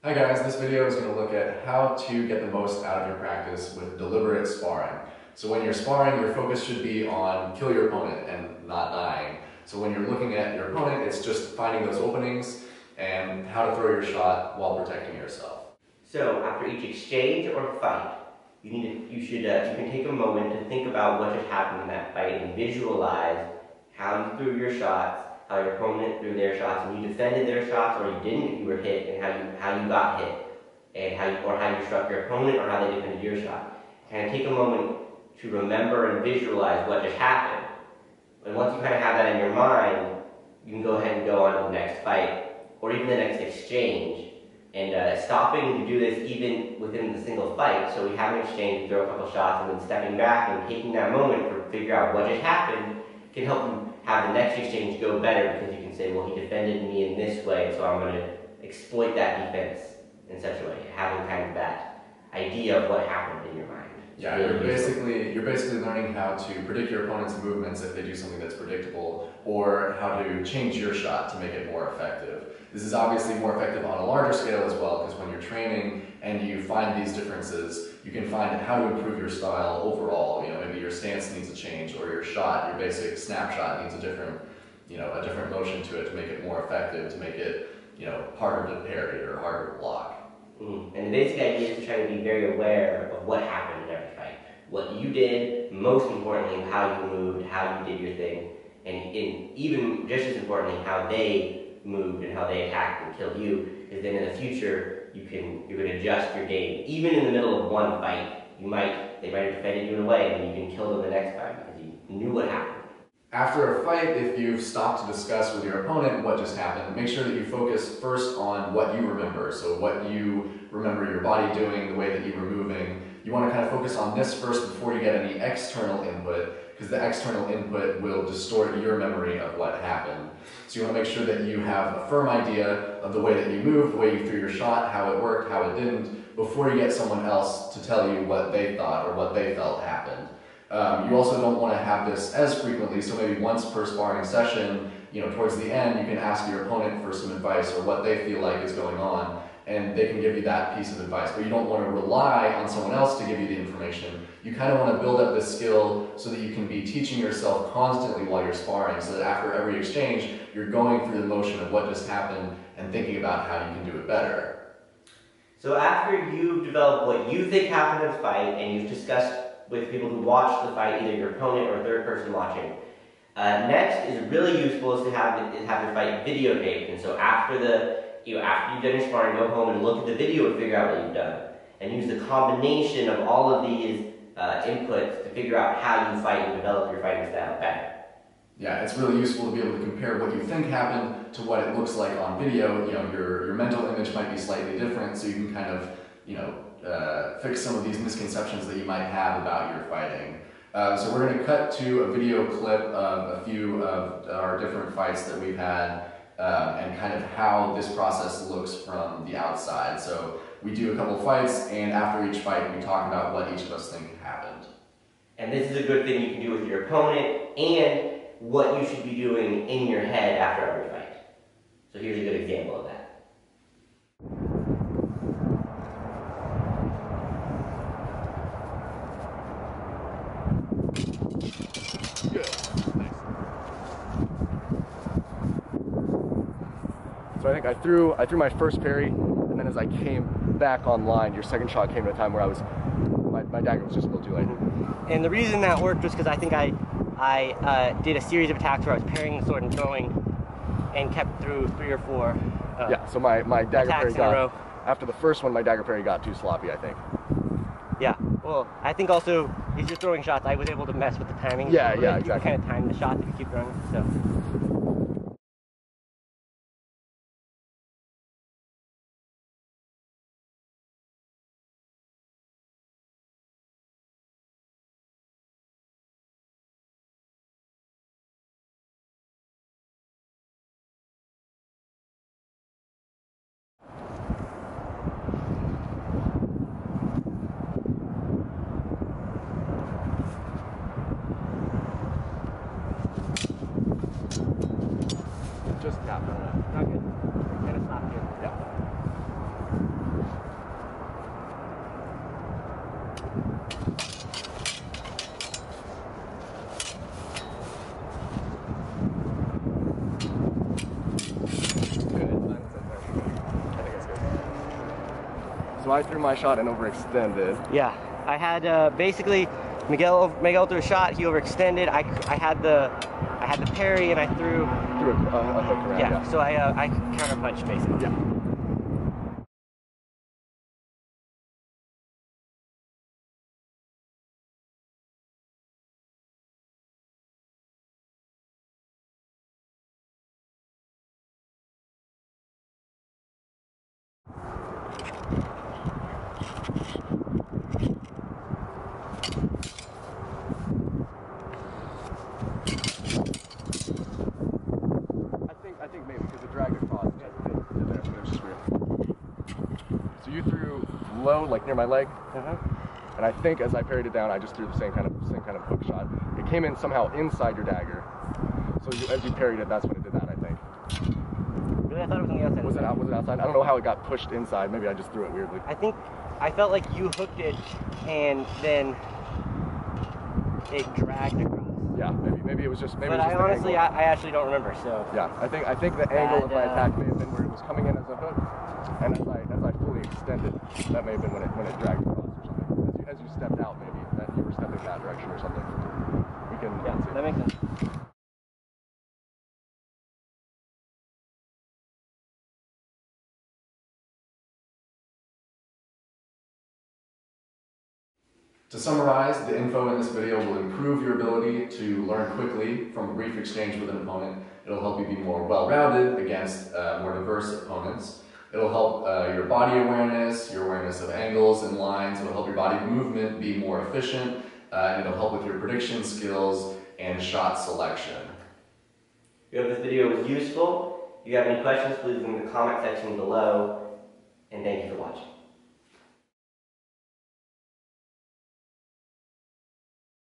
Hi guys, this video is going to look at how to get the most out of your practice with deliberate sparring. So when you're sparring, your focus should be on kill your opponent and not dying. So when you're looking at your opponent, it's just finding those openings and how to throw your shot while protecting yourself. So after each exchange or fight, you can take a moment to think about what just happened in that fight and visualize how you threw your shots, how your opponent threw their shots, and you defended their shots, or you didn't if you were hit, and how you got hit, and how you struck your opponent, or how they defended your shot. And take a moment to remember and visualize what just happened. And once you kind of have that in your mind, you can go ahead and go on to the next fight, or even the next exchange. And stopping to do this even within the single fight, so we have an exchange, throw a couple shots, and then stepping back and taking that moment to figure out what just happened can help you have the next exchange go better, because you can say, well, he defended me in this way, so I'm going to exploit that defense in such a way, having kind of that idea of what happened in your mind. Yeah, you're basically learning how to predict your opponent's movements if they do something that's predictable, or how to change your shot to make it more effective. This is obviously more effective on a larger scale as well, because when you're training and you find these differences, you can find how to improve your style overall. You know, maybe your stance needs a change, or your shot, your basic snapshot needs a different motion to it to make it more effective, to make it, harder to parry or harder to block. And the basic idea is to try to be very aware of what happened in every fight. What you did, most importantly, how you moved, how you did your thing, and even just as importantly, how they moved and how they attacked and killed you, because then in the future, you can adjust your game. Even in the middle of one fight, they might have defended you in a way, and you can kill them the next fight because you knew what happened. After a fight, if you've stopped to discuss with your opponent what just happened, make sure that you focus first on what you remember. So what you remember your body doing, the way that you were moving. You want to kind of focus on this first before you get any external input, because the external input will distort your memory of what happened. So you want to make sure that you have a firm idea of the way that you moved, the way you threw your shot, how it worked, how it didn't, before you get someone else to tell you what they thought or what they felt happened. You also don't want to have this as frequently, so maybe once per sparring session, towards the end, you can ask your opponent for some advice or what they feel like is going on, and they can give you that piece of advice. But you don't want to rely on someone else to give you the information. You kind of want to build up this skill so that you can be teaching yourself constantly while you're sparring, so that after every exchange, you're going through the motion of what just happened and thinking about how you can do it better. So after you've developed what you think happened in the fight, and you've discussed with people who watch the fight, either your opponent or a third person watching, next is really useful is to have your fight videotaped. And so after you've done your sparring, go home and look at the video and figure out what you've done, and use the combination of all of these inputs to figure out how you fight and develop your fighting style better. Yeah, it's really useful to be able to compare what you think happened to what it looks like on video. Your mental image might be slightly different, so you can kind of, fix some of these misconceptions that you might have about your fighting. So we're going to cut to a video clip of a few of our different fights that we've had, and kind of how this process looks from the outside. So we do a couple fights, and after each fight we talk about what each of us think happened. And this is a good thing you can do with your opponent, and what you should be doing in your head after every fight. So here's a good example of that. So I think I threw my first parry, and then as I came back online, your second shot came at a time where my dagger was just a little too late. And the reason that worked was because I think I did a series of attacks where I was parrying the sword and throwing, and kept through 3 or 4 yeah, so my dagger parry in a row. After the first one, my dagger parry got too sloppy, I think. Yeah, well, I think also, as you're throwing shots, I was able to mess with the timing. Yeah, so yeah, you exactly. kind of time the shot that you keep throwing, so. So I threw my shot and overextended. Yeah, I had basically Miguel threw a shot. He overextended. I had the parry and I threw Threw a hook around. yeah. So I counterpunched basically. Yeah. I think maybe because it dragged across. It was just weird. So you threw low, like near my leg, and I think as I parried it down, I just threw the same kind of hook shot. It came in somehow inside your dagger. So as you parried it, that's when it did that. I think. Really, I thought it was on the outside. Was it outside? I don't know how it got pushed inside. Maybe I just threw it weirdly. I felt like you hooked it and then it dragged across. Yeah, maybe it was just maybe. But it was just honestly, the angle. I actually don't remember. So Yeah, I think the angle of my attack may have been where it was coming in as a hook, and as I fully extended, that may have been when it dragged across or something. As you stepped out, maybe that you were stepping that direction or something. We can see. that makes sense. To summarize, the info in this video will improve your ability to learn quickly from a brief exchange with an opponent. It'll help you be more well-rounded against more diverse opponents. It'll help your body awareness, your awareness of angles and lines. It'll help your body movement be more efficient, and it'll help with your prediction skills and shot selection. We hope this video was useful. If you have any questions, please leave them in the comment section below. And thank you for watching.